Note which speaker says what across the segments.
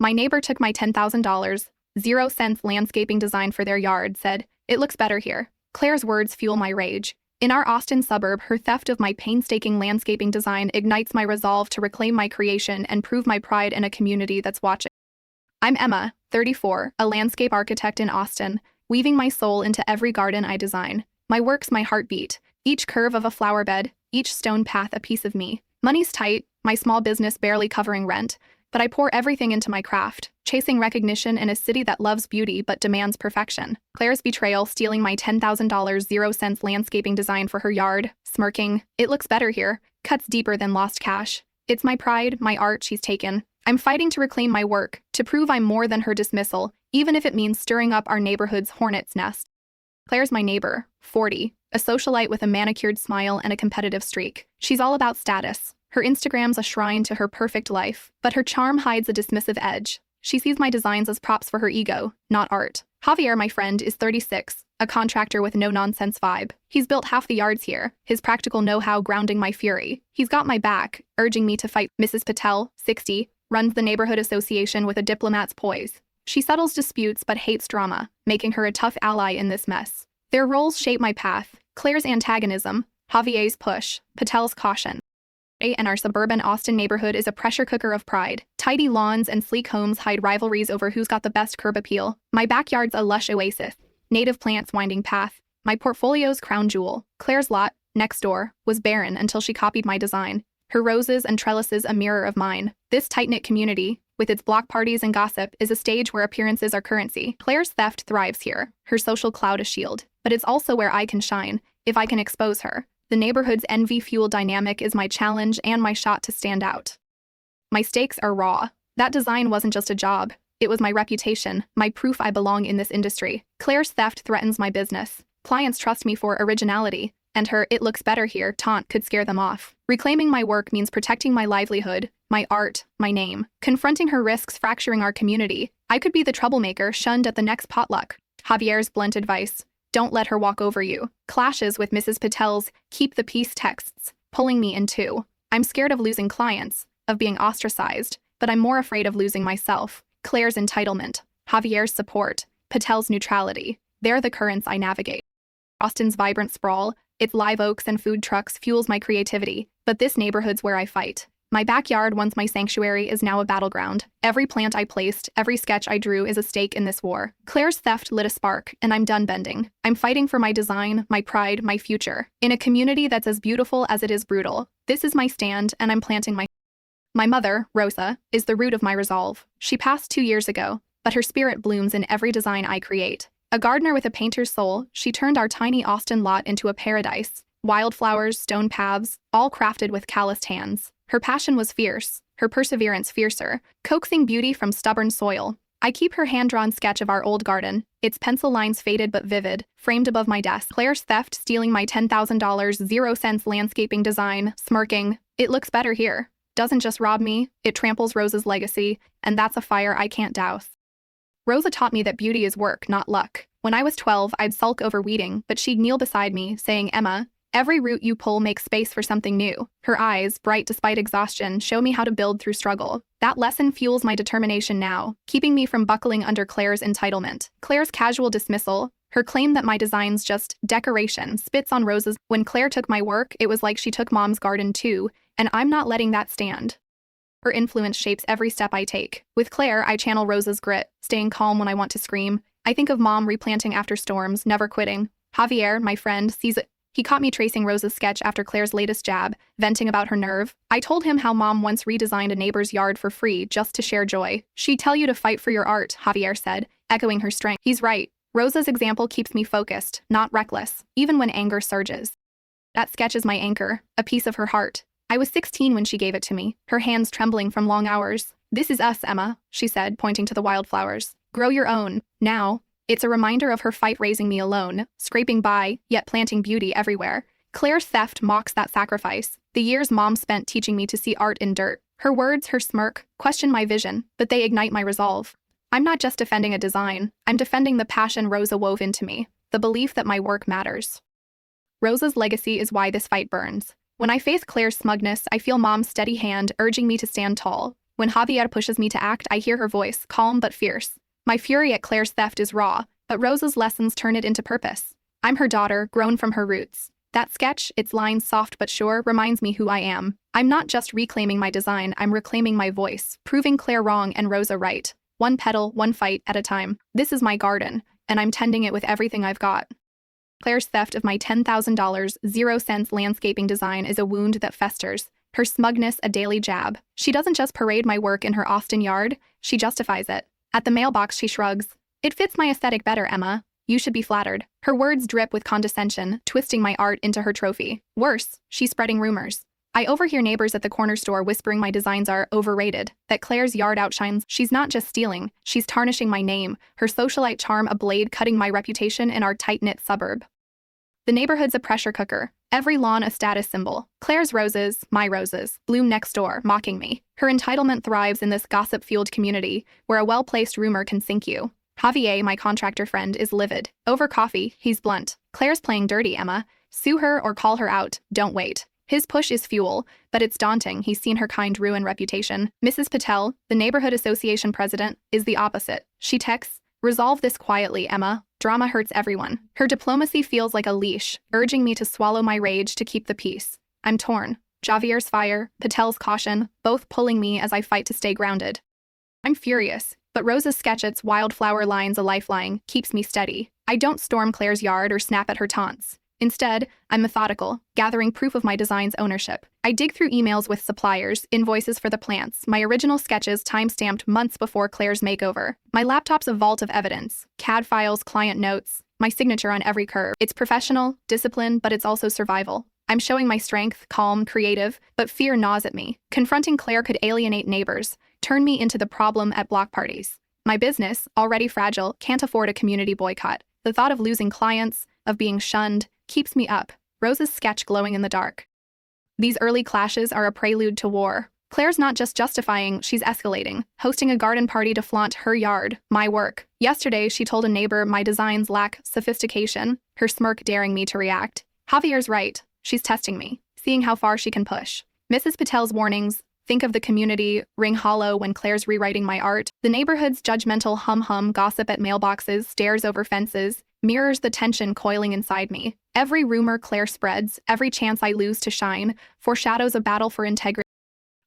Speaker 1: My neighbor took my $10,000, 0 cents landscaping design for their yard, said, "It looks better here." Claire's words fuel my rage. In our Austin suburb, her theft of my painstaking landscaping design ignites my resolve to reclaim my creation and prove my pride in a community that's watching. I'm Emma, 34, a landscape architect in Austin, weaving my soul into every garden I design. My work's my heartbeat, each curve of a flower bed, each stone path a piece of me. Money's tight, my small business barely covering rent, but I pour everything into my craft, chasing recognition in a city that loves beauty but demands perfection. Claire's betrayal, stealing my $10,000 0 cents landscaping design for her yard, smirking, "It looks better here," cuts deeper than lost cash. It's my pride, my art she's taken. I'm fighting to reclaim my work, to prove I'm more than her dismissal, even if it means stirring up our neighborhood's hornet's nest. Claire's my neighbor, 40, a socialite with a manicured smile and a competitive streak. She's all about status. Her Instagram's a shrine to her perfect life, but her charm hides a dismissive edge. She sees my designs as props for her ego, not art. Javier, my friend, is 36, a contractor with no-nonsense vibe. He's built half the yards here, his practical know-how grounding my fury. He's got my back, urging me to fight. Mrs. Patel, 60, runs the neighborhood association with a diplomat's poise. She settles disputes but hates drama, making her a tough ally in this mess. Their roles shape my path: Claire's antagonism, Javier's push, Patel's caution. And our suburban Austin neighborhood is a pressure cooker of pride. Tidy lawns and sleek homes hide rivalries over who's got the best curb appeal. My backyard's a lush oasis, native plants winding path. My portfolio's crown jewel. Claire's lot, next door, was barren until she copied my design. Her roses and trellises a mirror of mine. This tight-knit community, with its block parties and gossip, is a stage where appearances are currency. Claire's theft thrives here, her social cloud a shield. But it's also where I can shine, if I can expose her. The neighborhood's envy-fueled dynamic is my challenge and my shot to stand out. My stakes are raw. That design wasn't just a job. It was my reputation, my proof I belong in this industry. Claire's theft threatens my business. Clients trust me for originality, and her "it looks better here" taunt could scare them off. Reclaiming my work means protecting my livelihood, my art, my name. Confronting her risks fracturing our community. I could be the troublemaker shunned at the next potluck. Javier's blunt advice: "Don't let her walk over you." Clashes with Mrs. Patel's "keep the peace" texts, pulling me in two. I'm scared of losing clients, of being ostracized, but I'm more afraid of losing myself. Claire's entitlement, Javier's support, Patel's neutrality. They're the currents I navigate. Austin's vibrant sprawl, its live oaks and food trucks fuels my creativity, but this neighborhood's where I fight. My backyard, once my sanctuary, is now a battleground. Every plant I placed, every sketch I drew is a stake in this war. Claire's theft lit a spark, and I'm done bending. I'm fighting for my design, my pride, my future. In a community that's as beautiful as it is brutal. This is my stand, and I'm planting my mother, Rosa, is the root of my resolve. She passed 2 years ago, but her spirit blooms in every design I create. A gardener with a painter's soul, she turned our tiny Austin lot into a paradise. Wildflowers, stone paths, all crafted with calloused hands. Her passion was fierce, her perseverance fiercer, coaxing beauty from stubborn soil. I keep her hand-drawn sketch of our old garden, its pencil lines faded but vivid, framed above my desk. Claire's theft, stealing my $10,000 0 cents landscaping design, smirking, "It looks better here," doesn't just rob me, it tramples Rosa's legacy, and that's a fire I can't douse. Rosa taught me that beauty is work, not luck. When I was 12, I'd sulk over weeding, but she'd kneel beside me, saying, "Emma, every root you pull makes space for something new." Her eyes, bright despite exhaustion, show me how to build through struggle. That lesson fuels my determination now, keeping me from buckling under Claire's entitlement. Claire's casual dismissal, her claim that my design's just decoration, spits on Rosa's. When Claire took my work, it was like she took Mom's garden too, and I'm not letting that stand. Her influence shapes every step I take. With Claire, I channel Rosa's grit, staying calm when I want to scream. I think of Mom replanting after storms, never quitting. Javier, my friend, sees it. He caught me tracing Rosa's sketch after Claire's latest jab, venting about her nerve. I told him how Mom once redesigned a neighbor's yard for free just to share joy. "She'd tell you to fight for your art," Javier said, echoing her strength. He's right. Rosa's example keeps me focused, not reckless, even when anger surges. That sketch is my anchor, a piece of her heart. I was 16 when she gave it to me, her hands trembling from long hours. "This is us, Emma," she said, pointing to the wildflowers. "Grow your own, now." It's a reminder of her fight raising me alone, scraping by, yet planting beauty everywhere. Claire's theft mocks that sacrifice. The years Mom spent teaching me to see art in dirt. Her words, her smirk, question my vision, but they ignite my resolve. I'm not just defending a design, I'm defending the passion Rosa wove into me, the belief that my work matters. Rosa's legacy is why this fight burns. When I face Claire's smugness, I feel Mom's steady hand urging me to stand tall. When Javier pushes me to act, I hear her voice, calm but fierce. My fury at Claire's theft is raw, but Rosa's lessons turn it into purpose. I'm her daughter, grown from her roots. That sketch, its lines soft but sure, reminds me who I am. I'm not just reclaiming my design, I'm reclaiming my voice, proving Claire wrong and Rosa right. One petal, one fight at a time. This is my garden, and I'm tending it with everything I've got. Claire's theft of my $10,000, 0 cents landscaping design is a wound that festers. Her smugness a daily jab. She doesn't just parade my work in her Austin yard, she justifies it. At the mailbox she shrugs. It fits my aesthetic better, Emma. You should be flattered. Her words drip with condescension, twisting my art into her trophy. Worse, she's spreading rumors. I overhear neighbors at the corner store whispering my designs are overrated, that Claire's yard outshines. She's not just stealing, she's tarnishing my name, her socialite charm a blade cutting my reputation in our tight-knit suburb. The neighborhood's a pressure cooker, every lawn a status symbol. Claire's roses, my roses, bloom next door, mocking me. Her entitlement thrives in this gossip-fueled community, where a well-placed rumor can sink you. Javier, my contractor friend, is livid. Over coffee, he's blunt. Claire's playing dirty, Emma. Sue her or call her out, don't wait. His push is fuel, but it's daunting. He's seen her kind ruin reputation. Mrs. Patel, the neighborhood association president, is the opposite. She texts, "Resolve this quietly, Emma. Drama hurts everyone." Her diplomacy feels like a leash, urging me to swallow my rage to keep the peace. I'm torn. Javier's fire, Patel's caution, both pulling me as I fight to stay grounded. I'm furious, but Rosa's sketch, its wildflower lines a lifeline, keeps me steady. I don't storm Claire's yard or snap at her taunts. Instead, I'm methodical, gathering proof of my design's ownership. I dig through emails with suppliers, invoices for the plants, my original sketches time-stamped months before Claire's makeover. My laptop's a vault of evidence, CAD files, client notes, my signature on every curve. It's professional, disciplined, but it's also survival. I'm showing my strength, calm, creative, but fear gnaws at me. Confronting Claire could alienate neighbors, turn me into the problem at block parties. My business, already fragile, can't afford a community boycott. The thought of losing clients, of being shunned, keeps me up, Rosa's sketch glowing in the dark. These early clashes are a prelude to war. Claire's not just justifying, she's escalating, hosting a garden party to flaunt her yard, my work. Yesterday, she told a neighbor my designs lack sophistication, her smirk daring me to react. Javier's right, she's testing me, seeing how far she can push. Mrs. Patel's warnings, think of the community, ring hollow when Claire's rewriting my art. The neighborhood's judgmental hum-hum gossip at mailboxes, stares over fences, mirrors the tension coiling inside me. Every rumor Claire spreads, every chance I lose to shine, foreshadows a battle for integrity.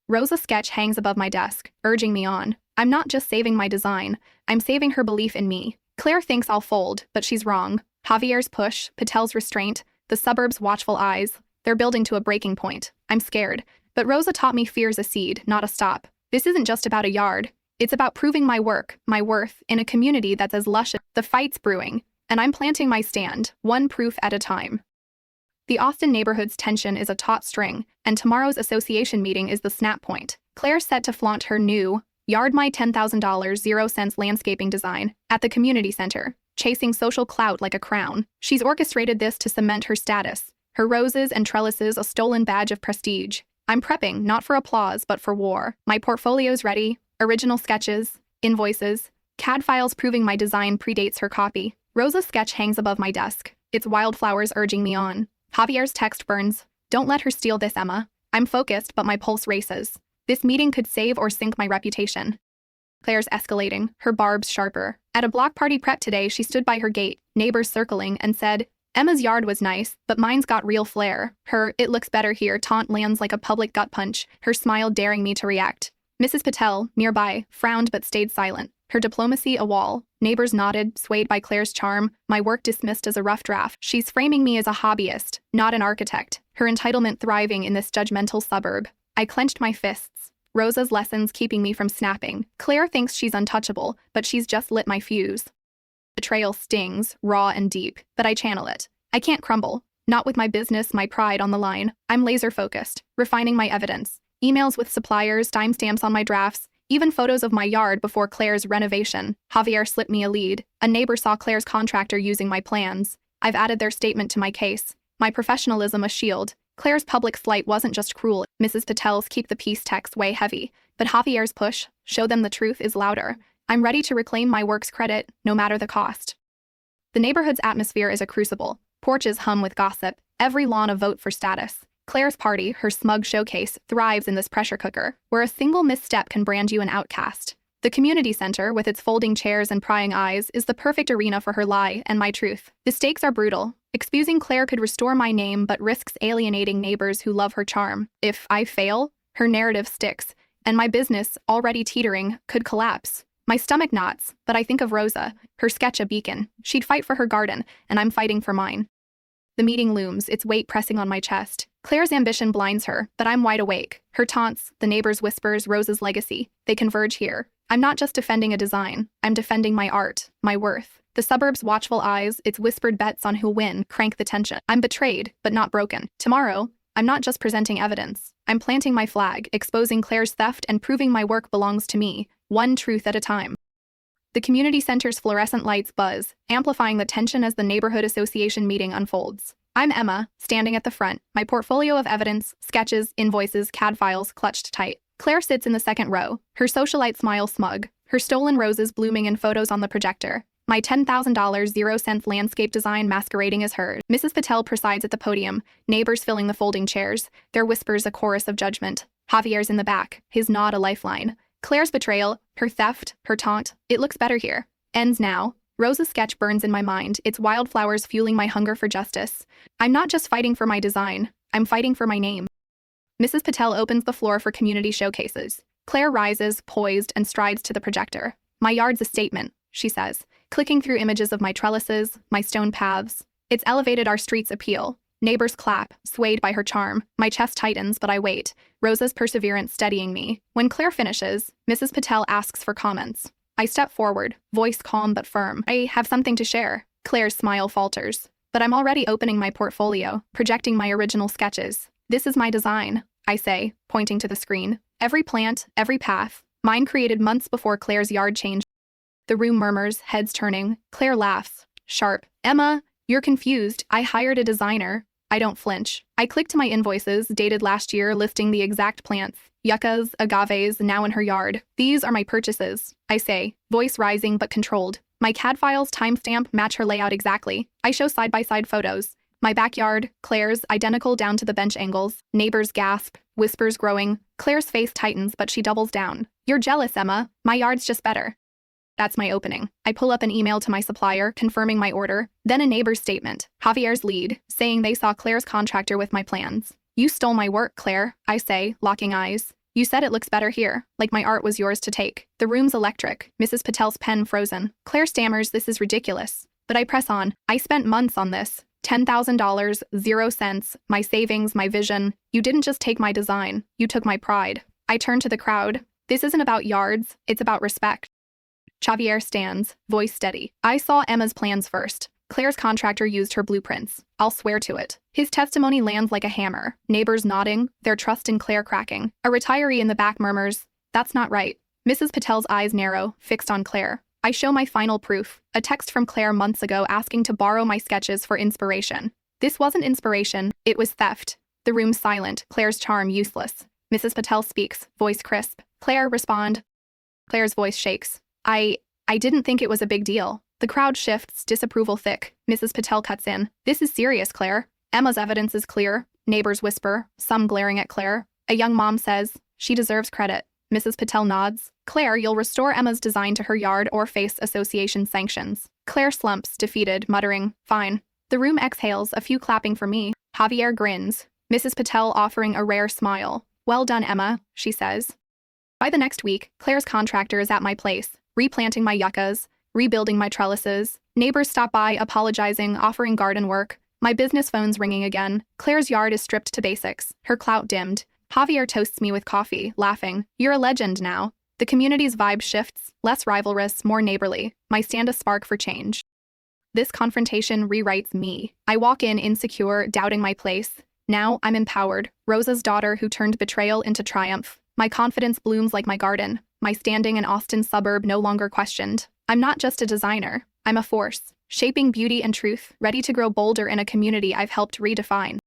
Speaker 1: Rosa's sketch hangs above my desk, urging me on. I'm not just saving my design, I'm saving her belief in me. Claire thinks I'll fold, but she's wrong. Javier's push, Patel's restraint, the suburb's watchful eyes, they're building to a breaking point. I'm scared, but Rosa taught me fear's a seed, not a stop. This isn't just about a yard. It's about proving my work, my worth, in a community that's as lush as the fight's brewing. And I'm planting my stand, one proof at a time. The Austin neighborhood's tension is a taut string, and tomorrow's association meeting is the snap point. Claire's set to flaunt her new, yard my $10,000 0 cents landscaping design at the community center, chasing social clout like a crown. She's orchestrated this to cement her status, her roses and trellises a stolen badge of prestige. I'm prepping, not for applause, but for war. My portfolio's ready, original sketches, invoices, CAD files proving my design predates her copy. Rosa's sketch hangs above my desk, its wildflowers urging me on. Javier's text burns. Don't let her steal this, Emma. I'm focused, but my pulse races. This meeting could save or sink my reputation. Claire's escalating, her barbs sharper. At a block party prep today, she stood by her gate, neighbors circling, and said, "Emma's yard was nice, but mine's got real flair." Her "it looks better here" taunt lands like a public gut punch, her smile daring me to react. Mrs. Patel, nearby, frowned but stayed silent. Her diplomacy a wall. Neighbors nodded, swayed by Claire's charm, my work dismissed as a rough draft. She's framing me as a hobbyist, not an architect. Her entitlement thriving in this judgmental suburb. I clenched my fists. Rosa's lessons keeping me from snapping. Claire thinks she's untouchable, but she's just lit my fuse. Betrayal stings, raw and deep, but I channel it. I can't crumble. Not with my business, my pride on the line. I'm laser-focused, refining my evidence. Emails with suppliers, timestamps on my drafts, even photos of my yard before Claire's renovation. Javier slipped me a lead. A neighbor saw Claire's contractor using my plans. I've added their statement to my case. My professionalism a shield. Claire's public slight wasn't just cruel. Mrs. Patel's keep the peace text weigh heavy. But Javier's push, show them the truth, is louder. I'm ready to reclaim my work's credit, no matter the cost. The neighborhood's atmosphere is a crucible. Porches hum with gossip. Every lawn a vote for status. Claire's party, her smug showcase, thrives in this pressure cooker, where a single misstep can brand you an outcast. The community center, with its folding chairs and prying eyes, is the perfect arena for her lie and my truth. The stakes are brutal. Exposing Claire could restore my name but risks alienating neighbors who love her charm. If I fail, her narrative sticks, and my business, already teetering, could collapse. My stomach knots, but I think of Rosa, her sketch a beacon. She'd fight for her garden, and I'm fighting for mine. The meeting looms, its weight pressing on my chest. Claire's ambition blinds her, but I'm wide awake. Her taunts, the neighbor's whispers, Rosa's legacy, they converge here. I'm not just defending a design, I'm defending my art, my worth. The suburb's watchful eyes, its whispered bets on who'll win, crank the tension. I'm betrayed, but not broken. Tomorrow, I'm not just presenting evidence. I'm planting my flag, exposing Claire's theft and proving my work belongs to me, one truth at a time. The community center's fluorescent lights buzz, amplifying the tension as the neighborhood association meeting unfolds. I'm Emma, standing at the front, my portfolio of evidence, sketches, invoices, CAD files clutched tight. Claire sits in the second row, her socialite smile smug, her stolen roses blooming in photos on the projector. My $10,000 zero-cent landscape design masquerading as hers. Mrs. Patel presides at the podium, neighbors filling the folding chairs, their whispers a chorus of judgment. Javier's in the back, his nod a lifeline. Claire's betrayal, her theft, her taunt, it looks better here. Ends now. Rosa's sketch burns in my mind, its wildflowers fueling my hunger for justice. I'm not just fighting for my design, I'm fighting for my name. Mrs. Patel opens the floor for community showcases. Claire rises, poised, and strides to the projector. My yard's a statement, she says, clicking through images of my trellises, my stone paths. It's elevated our street's appeal. Neighbors clap, swayed by her charm. My chest tightens, but I wait, Rosa's perseverance steadying me. When Claire finishes, Mrs. Patel asks for comments. I step forward, voice calm but firm. I have something to share. Claire's smile falters. But I'm already opening my portfolio, projecting my original sketches. This is my design, I say, pointing to the screen. Every plant, every path, mine created months before Claire's yard changed. The room murmurs, heads turning. Claire laughs. Sharp. Emma, you're confused. I hired a designer. I don't flinch. I click to my invoices, dated last year, listing the exact plants. Yuccas, agaves, now in her yard. These are my purchases, I say, voice rising but controlled. My CAD files timestamp match her layout exactly. I show side-by-side photos. My backyard, Claire's, identical down to the bench angles. Neighbors gasp, whispers growing. Claire's face tightens, but she doubles down. You're jealous, Emma. My yard's just better. That's my opening. I pull up an email to my supplier, confirming my order, then a neighbor's statement, Javier's lead, saying they saw Claire's contractor with my plans. You stole my work, Claire, I say, locking eyes. You said it looks better here, like my art was yours to take. The room's electric, Mrs. Patel's pen frozen. Claire stammers, this is ridiculous. But I press on. I spent months on this. $10,000, 0 cents, my savings, my vision. You didn't just take my design, you took my pride. I turn to the crowd. This isn't about yards, it's about respect. Javier stands, voice steady. I saw Emma's plans first. Claire's contractor used her blueprints. I'll swear to it. His testimony lands like a hammer. Neighbors nodding, their trust in Claire cracking. A retiree in the back murmurs, that's not right. Mrs. Patel's eyes narrow, fixed on Claire. I show my final proof, a text from Claire months ago asking to borrow my sketches for inspiration. This wasn't inspiration, it was theft. The room's silent, Claire's charm useless. Mrs. Patel speaks, voice crisp. Claire, respond. Claire's voice shakes. I didn't think it was a big deal. The crowd shifts, disapproval thick. Mrs. Patel cuts in. This is serious, Claire. Emma's evidence is clear. Neighbors whisper, some glaring at Claire. A young mom says, she deserves credit. Mrs. Patel nods. Claire, you'll restore Emma's design to her yard or face association sanctions. Claire slumps, defeated, muttering, fine. The room exhales, a few clapping for me. Javier grins. Mrs. Patel offering a rare smile. Well done, Emma, she says. By the next week, Claire's contractor is at my place, replanting my yuccas, rebuilding my trellises. Neighbors stop by, apologizing, offering garden work. My business phone's ringing again. Claire's yard is stripped to basics, her clout dimmed. Javier toasts me with coffee, laughing. You're a legend now. The community's vibe shifts, less rivalrous, more neighborly. My stand a spark for change. This confrontation rewrites me. I walk in insecure, doubting my place. Now I'm empowered, Rosa's daughter who turned betrayal into triumph. My confidence blooms like my garden. My standing in Austin's suburb no longer questioned. I'm not just a designer. I'm a force, shaping beauty and truth, ready to grow bolder in a community I've helped redefine.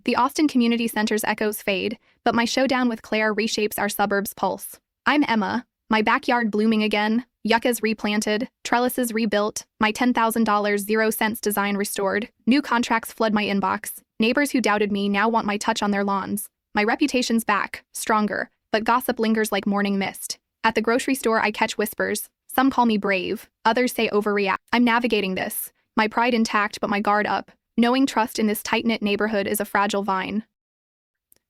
Speaker 1: The Austin Community Center's echoes fade, but my showdown with Claire reshapes our suburb's pulse. I'm Emma, my backyard blooming again, yuccas replanted, trellises rebuilt, my $10,000 0 cents design restored. New contracts flood my inbox, Neighbors who doubted me now want my touch on their lawns. My reputation's back, stronger, but gossip lingers like morning mist. At the grocery store, I catch whispers. Some call me brave, others say overreact. I'm navigating this, my pride intact but my guard up, knowing trust in this tight-knit neighborhood is a fragile vine.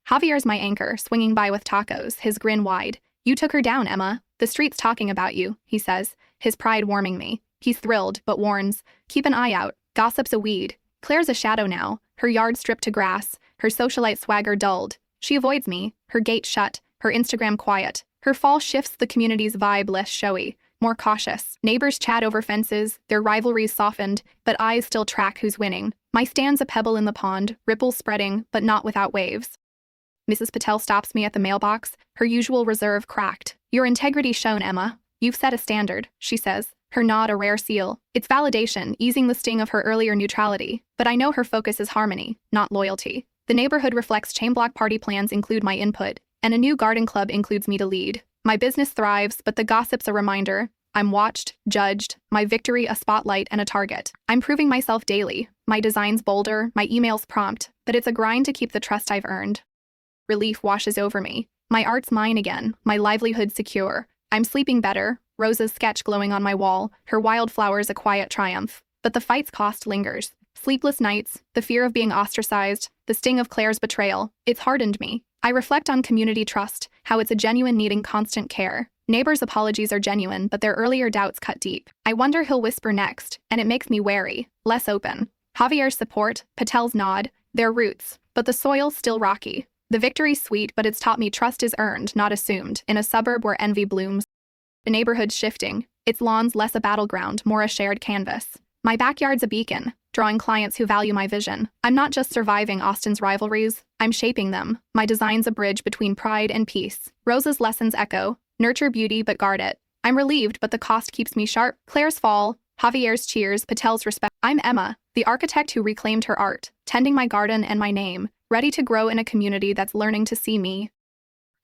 Speaker 1: Javier's my anchor, swinging by with tacos, his grin wide. You took her down, Emma. The street's talking about you, he says, his pride warming me. He's thrilled, but warns, keep an eye out, gossip's a weed. Claire's a shadow now, her yard stripped to grass, her socialite swagger dulled. She avoids me, her gate shut, her Instagram quiet. Her fall shifts the community's vibe less showy, more cautious. Neighbors chat over fences, their rivalries softened, but eyes still track who's winning. My stand's a pebble in the pond, ripples spreading, but not without waves. Mrs. Patel stops me at the mailbox, her usual reserve cracked. Your integrity's shown, Emma. You've set a standard, she says, her nod a rare seal. It's validation, easing the sting of her earlier neutrality, but I know her focus is harmony, not loyalty. The neighborhood reflects chain block party plans include my input, and a new garden club includes me to lead. My business thrives, but the gossip's a reminder. I'm watched, judged, my victory a spotlight and a target. I'm proving myself daily. My design's bolder, my emails prompt, but it's a grind to keep the trust I've earned. Relief washes over me. My art's mine again, my livelihood secure. I'm sleeping better, Rosa's sketch glowing on my wall, her wildflowers a quiet triumph. But the fight's cost lingers. Sleepless nights, the fear of being ostracized, the sting of Claire's betrayal, it's hardened me. I reflect on community trust, how it's a genuine needing constant care. Neighbors' apologies are genuine, but their earlier doubts cut deep. I wonder he'll whisper next, and it makes me wary, less open. Javier's support, Patel's nod, their roots, but the soil's still rocky. The victory's sweet, but it's taught me trust is earned, not assumed, in a suburb where envy blooms. The neighborhood's shifting, its lawns less a battleground, more a shared canvas. My backyard's a beacon, drawing clients who value my vision. I'm not just surviving Austin's rivalries, I'm shaping them. My design's a bridge between pride and peace. Rosa's lessons echo, nurture beauty but guard it. I'm relieved, but the cost keeps me sharp. Claire's fall, Javier's cheers, Patel's respect. I'm Emma, the architect who reclaimed her art, tending my garden and my name, ready to grow in a community that's learning to see me.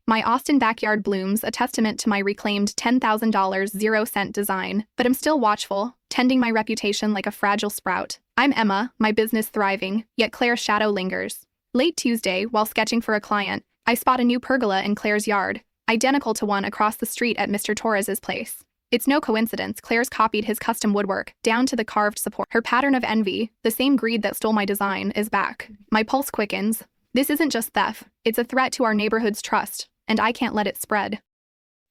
Speaker 1: My Austin backyard blooms, a testament to my reclaimed $10,000 0-cent design, but I'm still watchful, tending my reputation like a fragile sprout. I'm Emma, my business thriving, yet Claire's shadow lingers. Late Tuesday, while sketching for a client, I spot a new pergola in Claire's yard, identical to one across the street at Mr. Torres's place. It's no coincidence Claire's copied his custom woodwork, down to the carved support. Her pattern of envy, the same greed that stole my design, is back. My pulse quickens. This isn't just theft, it's a threat to our neighborhood's trust, and I can't let it spread.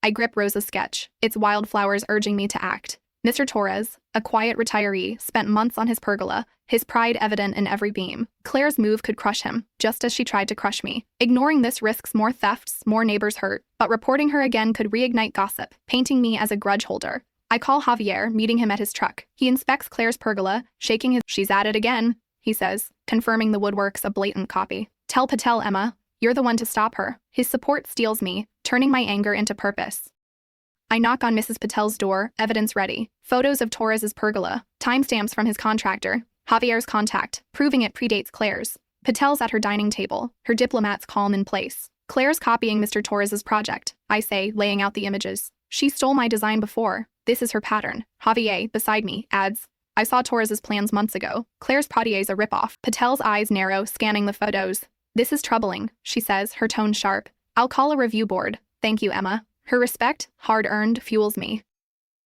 Speaker 1: I grip Rosa's sketch, its wildflowers urging me to act. Mr. Torres, a quiet retiree, spent months on his pergola, his pride evident in every beam. Claire's move could crush him, just as she tried to crush me. Ignoring this risks more thefts, more neighbors hurt, but reporting her again could reignite gossip, painting me as a grudge holder. I call Javier, meeting him at his truck. He inspects Claire's pergola, shaking his— She's at it again, he says, confirming the woodwork's a blatant copy. Tell Patel, Emma, you're the one to stop her. His support steels me, turning my anger into purpose. I knock on Mrs. Patel's door, evidence ready. Photos of Torres's pergola, timestamps from his contractor, Javier's contact, proving it predates Claire's. Patel's at her dining table, her diplomats calm in place. Claire's copying Mr. Torres's project, I say, laying out the images. She stole my design before. This is her pattern. Javier, beside me, adds, I saw Torres's plans months ago. Claire's Potier's a ripoff. Patel's eyes narrow, scanning the photos. This is troubling, she says, her tone sharp. I'll call a review board. Thank you, Emma. Her respect, hard-earned, fuels me.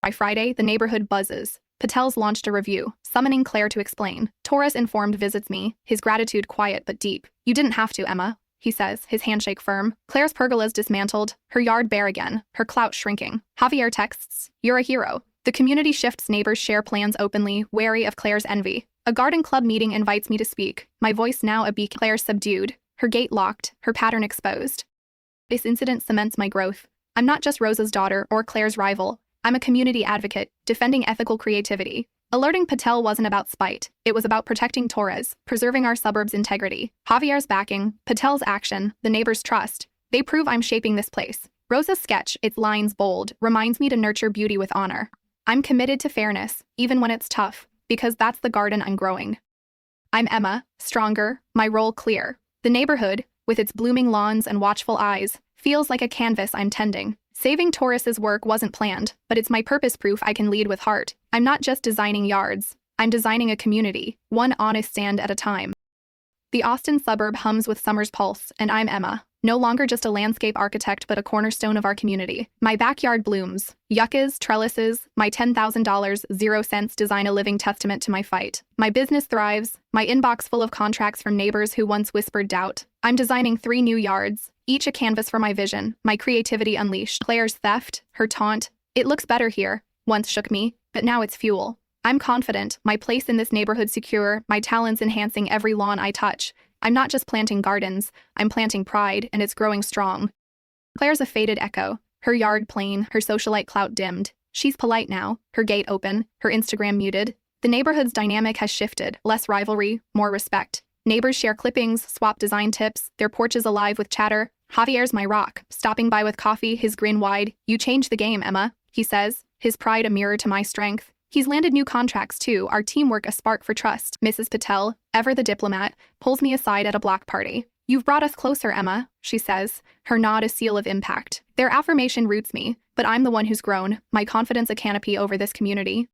Speaker 1: By Friday, the neighborhood buzzes. Patel's launched a review, summoning Claire to explain. Torres informed visits me, his gratitude quiet but deep. You didn't have to, Emma, he says, his handshake firm. Claire's pergola's dismantled, her yard bare again, her clout shrinking. Javier texts, you're a hero. The community shifts, neighbors share plans openly, wary of Claire's envy. A garden club meeting invites me to speak, my voice now a beacon. Claire subdued, her gate locked, her pattern exposed. This incident cements my growth. I'm not just Rosa's daughter or Claire's rival. I'm a community advocate, defending ethical creativity. Alerting Patel wasn't about spite. It was about protecting Torres, preserving our suburb's integrity. Javier's backing, Patel's action, the neighbors' trust. They prove I'm shaping this place. Rosa's sketch, its lines bold, reminds me to nurture beauty with honor. I'm committed to fairness, even when it's tough, because that's the garden I'm growing. I'm Emma, stronger, my role clear. The neighborhood, with its blooming lawns and watchful eyes, feels like a canvas I'm tending. Saving Torres's work wasn't planned, but it's my purpose proof I can lead with heart. I'm not just designing yards, I'm designing a community, one honest stand at a time. The Austin suburb hums with summer's pulse, and I'm Emma. No longer just a landscape architect, but a cornerstone of our community. My backyard blooms. Yuccas, trellises, my $10,000, 0 cents design a living testament to my fight. My business thrives, my inbox full of contracts from neighbors who once whispered doubt. I'm designing 3 new yards, each a canvas for my vision, my creativity unleashed. Claire's theft, her taunt, "It looks better here," once shook me, but now it's fuel. I'm confident, my place in this neighborhood secure, my talents enhancing every lawn I touch. I'm not just planting gardens, I'm planting pride, and it's growing strong. Claire's a faded echo, her yard plain, her socialite clout dimmed. She's polite now, her gate open, her Instagram muted. The neighborhood's dynamic has shifted, less rivalry, more respect. Neighbors share clippings, swap design tips, their porches alive with chatter. Javier's my rock, stopping by with coffee, his grin wide. "You changed the game, Emma," he says, his pride a mirror to my strength. He's landed new contracts too, our teamwork a spark for trust. Mrs. Patel, ever the diplomat, pulls me aside at a block party. "You've brought us closer, Emma," she says, her nod a seal of impact. Their affirmation roots me, but I'm the one who's grown, my confidence a canopy over this community.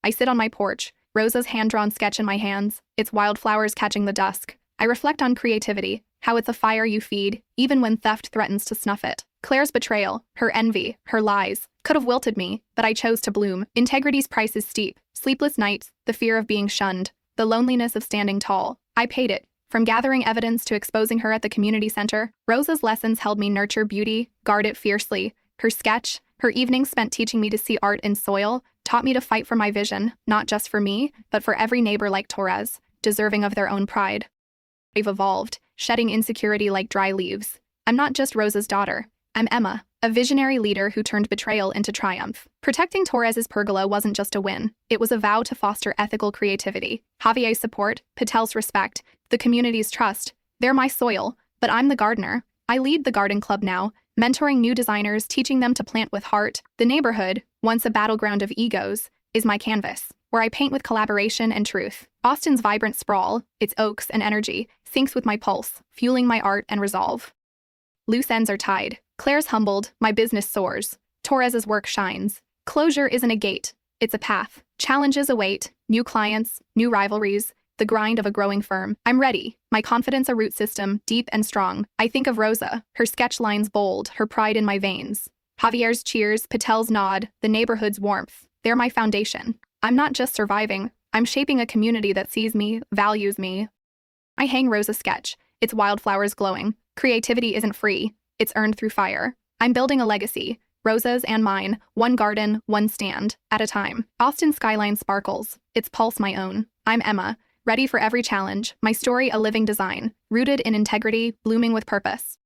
Speaker 1: I sit on my porch, Rosa's hand-drawn sketch in my hands, its wildflowers catching the dusk. I reflect on creativity, how it's a fire you feed, even when theft threatens to snuff it. Claire's betrayal, her envy, her lies, could have wilted me, but I chose to bloom. Integrity's price is steep. Sleepless nights, the fear of being shunned, the loneliness of standing tall. I paid it. From gathering evidence to exposing her at the community center, Rosa's lessons held me nurture beauty, guard it fiercely. Her sketch, her evenings spent teaching me to see art in soil, taught me to fight for my vision, not just for me, but for every neighbor like Torres, deserving of their own pride. I've evolved, shedding insecurity like dry leaves. I'm not just Rosa's daughter. I'm Emma, a visionary leader who turned betrayal into triumph. Protecting Torres's pergola wasn't just a win, it was a vow to foster ethical creativity. Javier's support, Patel's respect, the community's trust. They're my soil, but I'm the gardener. I lead the garden club now, mentoring new designers, teaching them to plant with heart. The neighborhood, once a battleground of egos, is my canvas, where I paint with collaboration and truth. Austin's vibrant sprawl, its oaks and energy, syncs with my pulse, fueling my art and resolve. Loose ends are tied. Claire's humbled, my business soars. Torres's work shines. Closure isn't a gate, it's a path. Challenges await, new clients, new rivalries, the grind of a growing firm. I'm ready, my confidence a root system, deep and strong. I think of Rosa, her sketch lines bold, her pride in my veins. Javier's cheers, Patel's nod, the neighborhood's warmth. They're my foundation. I'm not just surviving, I'm shaping a community that sees me, values me. I hang Rosa's sketch, its wildflowers glowing. Creativity isn't free, it's earned through fire. I'm building a legacy, Rosa's and mine, one garden, one stand, at a time. Austin's skyline sparkles, its pulse my own. I'm Emma, ready for every challenge, my story a living design, rooted in integrity, blooming with purpose.